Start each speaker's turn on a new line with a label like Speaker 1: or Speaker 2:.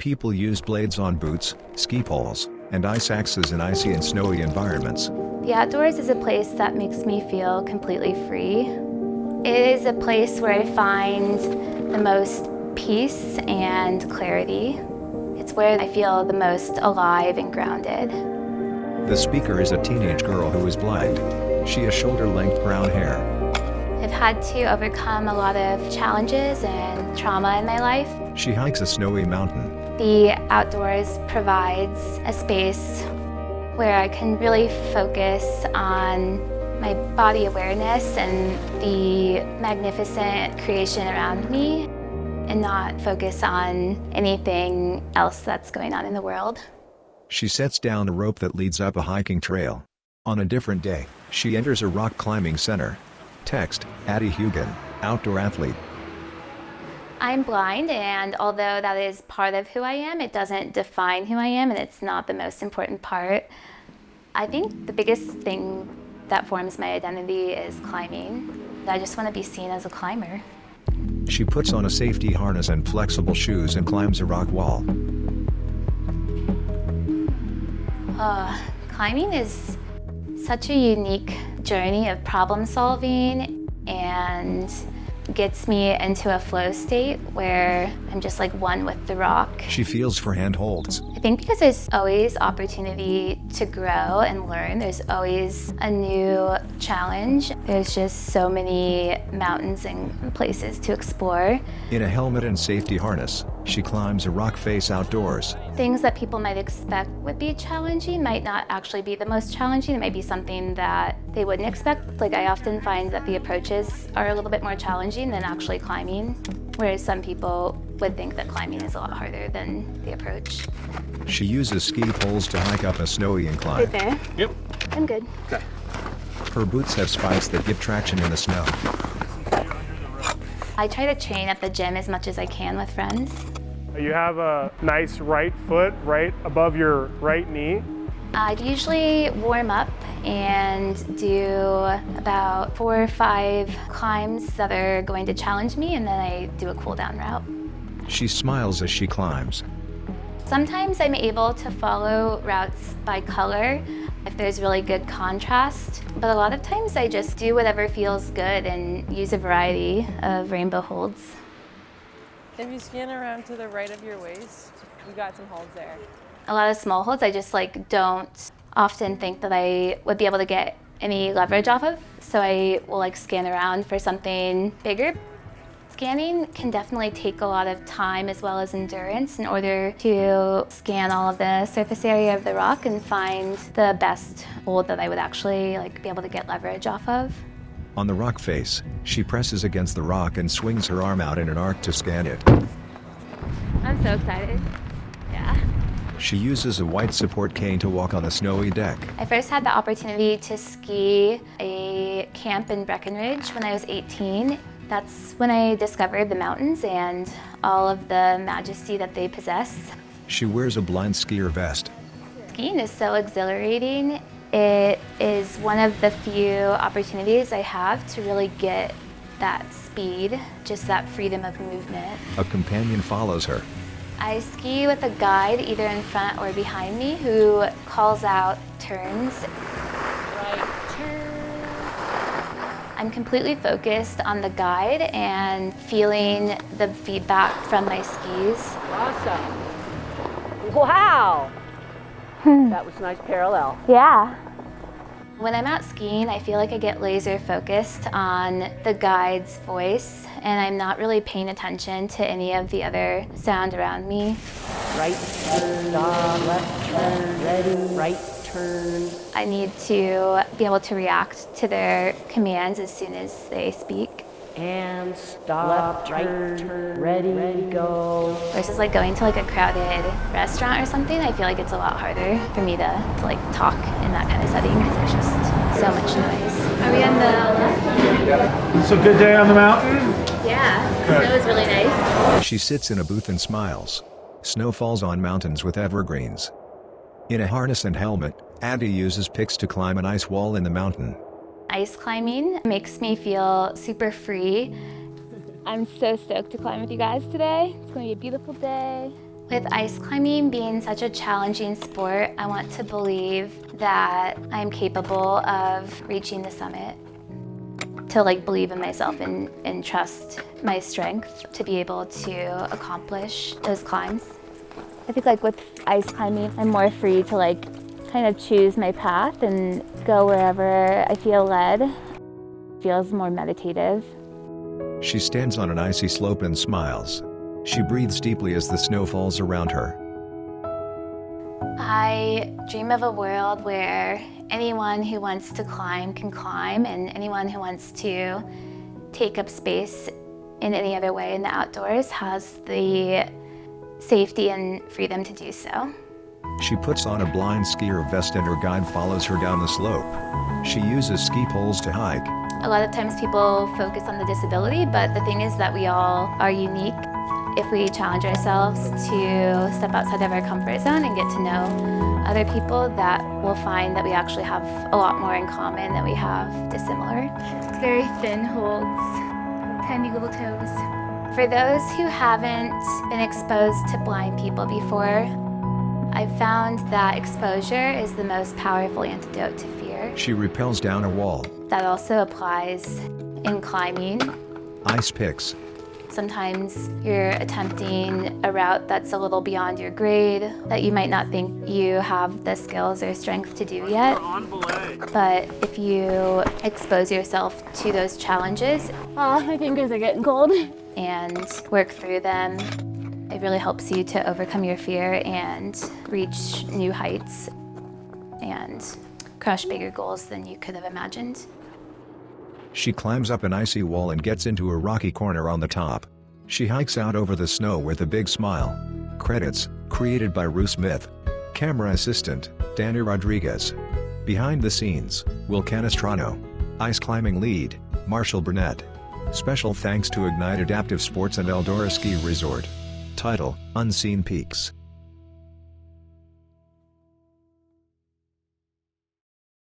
Speaker 1: People use blades on boots, ski poles, and ice axes in icy and snowy environments.
Speaker 2: The outdoors is a place that makes me feel completely free. It is a place where I find the most peace and clarity. It's where I feel the most alive and grounded.
Speaker 1: The speaker is a teenage girl who is blind. She has shoulder-length brown hair.
Speaker 2: I've had to overcome a lot of challenges and trauma in my life.
Speaker 1: She hikes a snowy mountain.
Speaker 2: The outdoors provides a space where I can really focus on my body awareness and the magnificent creation around me, and not focus on anything else that's going on in the world.
Speaker 1: She sets down a rope that leads up a hiking trail. On a different day, she enters a rock climbing center. Text, Addie Hugan, outdoor athlete.
Speaker 2: I'm blind, and although that is part of who I am, it doesn't define who I am, and it's not the most important part. I think the biggest thing that forms my identity is climbing. I just want to be seen as a climber.
Speaker 1: She puts on a safety harness and flexible shoes and climbs a rock wall.
Speaker 2: Climbing is such a unique journey of problem solving, and gets me into a flow state where I'm just like one with the rock.
Speaker 1: She feels for handholds.
Speaker 2: I think because there's always opportunity to grow and learn. There's always a new challenge. There's just so many mountains and places to explore.
Speaker 1: In a helmet and safety harness, she climbs a rock face outdoors.
Speaker 2: Things that people might expect would be challenging might not actually be the most challenging. It might be something that they wouldn't expect. Like, I often find that the approaches are a little bit more challenging than actually climbing, whereas some people would think that climbing is a lot harder than the approach.
Speaker 1: She uses ski poles to hike up a snowy incline.
Speaker 2: Right there?
Speaker 3: Yep.
Speaker 2: I'm good.
Speaker 3: Okay.
Speaker 1: Her boots have spikes that give traction in the snow.
Speaker 2: I try to train at the gym as much as I can with friends.
Speaker 3: You have a nice right foot right above your right knee.
Speaker 2: I'd usually warm up and do about 4 or 5 climbs that are going to challenge me, and then I do a cool down route.
Speaker 1: She smiles as she climbs.
Speaker 2: Sometimes I'm able to follow routes by color if there's really good contrast, but a lot of times I just do whatever feels good and use a variety of rainbow holds.
Speaker 4: If you scan around to the right of your waist, we got some holds there.
Speaker 2: A lot of small holds I just don't often think that I would be able to get any leverage off of, so I will scan around for something bigger. Scanning can definitely take a lot of time as well as endurance in order to scan all of the surface area of the rock and find the best hold that I would actually be able to get leverage off of.
Speaker 1: On the rock face, she presses against the rock and swings her arm out in an arc to scan it.
Speaker 2: I'm so excited. Yeah.
Speaker 1: She uses a white support cane to walk on the snowy deck.
Speaker 2: I first had the opportunity to ski a camp in Breckenridge when I was 18. That's when I discovered the mountains and all of the majesty that they possess.
Speaker 1: She wears a blind skier vest.
Speaker 2: Skiing is so exhilarating. It is one of the few opportunities I have to really get that speed, just that freedom of movement.
Speaker 1: A companion follows her.
Speaker 2: I ski with a guide either in front or behind me who calls out turns.
Speaker 4: Right turn.
Speaker 2: I'm completely focused on the guide and feeling the feedback from my skis.
Speaker 5: Awesome. Wow. That was a nice parallel.
Speaker 2: Yeah. When I'm out skiing, I feel like I get laser focused on the guide's voice, and I'm not really paying attention to any of the other sound around me.
Speaker 5: Right turn, left turn, ready, right turn.
Speaker 2: I need to be able to react to their commands as soon as they speak.
Speaker 5: And stop, left turn, ready, go.
Speaker 2: Versus going to a crowded restaurant or something, I feel like it's a lot harder for me to talk in that kind of setting because there's just so much noise. Are we on the left?
Speaker 3: It's a good day on the mountain.
Speaker 2: Yeah, the snow is really nice.
Speaker 1: She sits in a booth and smiles. Snow falls on mountains with evergreens. In a harness and helmet, Addie uses picks to climb an ice wall in the mountain.
Speaker 2: Ice climbing makes me feel super free. I'm so stoked to climb with you guys today. It's going to be a beautiful day. With ice climbing being such a challenging sport, I want to believe that I'm capable of reaching the summit. To believe in myself and trust my strength to be able to accomplish those climbs. I think with ice climbing, I'm more free to kind of choose my path and go wherever I feel led. It feels more meditative.
Speaker 1: She stands on an icy slope and smiles. She breathes deeply as the snow falls around her.
Speaker 2: I dream of a world where anyone who wants to climb can climb, and anyone who wants to take up space in any other way in the outdoors has the safety and freedom to do so.
Speaker 1: She puts on a blind skier vest and her guide follows her down the slope. She uses ski poles to hike.
Speaker 2: A lot of times people focus on the disability, but the thing is that we all are unique. If we challenge ourselves to step outside of our comfort zone and get to know other people, that we'll find that we actually have a lot more in common than we have dissimilar. It's very thin holds, tiny little toes. For those who haven't been exposed to blind people before, I've found that exposure is the most powerful antidote to fear.
Speaker 1: She rappels down a wall.
Speaker 2: That also applies in climbing.
Speaker 1: Ice picks.
Speaker 2: Sometimes you're attempting a route that's a little beyond your grade, that you might not think you have the skills or strength to do yet. But if you expose yourself to those challenges,
Speaker 6: my fingers are getting cold.
Speaker 2: And work through them, it really helps you to overcome your fear and reach new heights and crush bigger goals than you could have imagined.
Speaker 1: She climbs up an icy wall and gets into a rocky corner on the top. She hikes out over the snow with a big smile. Credits, created by Rue Smith. Camera assistant, Danny Rodriguez. Behind the scenes, Will Canestrano. Ice climbing lead, Marshall Burnett. Special thanks to Ignite Adaptive Sports and Eldora Ski Resort. Title, Unseen Peaks.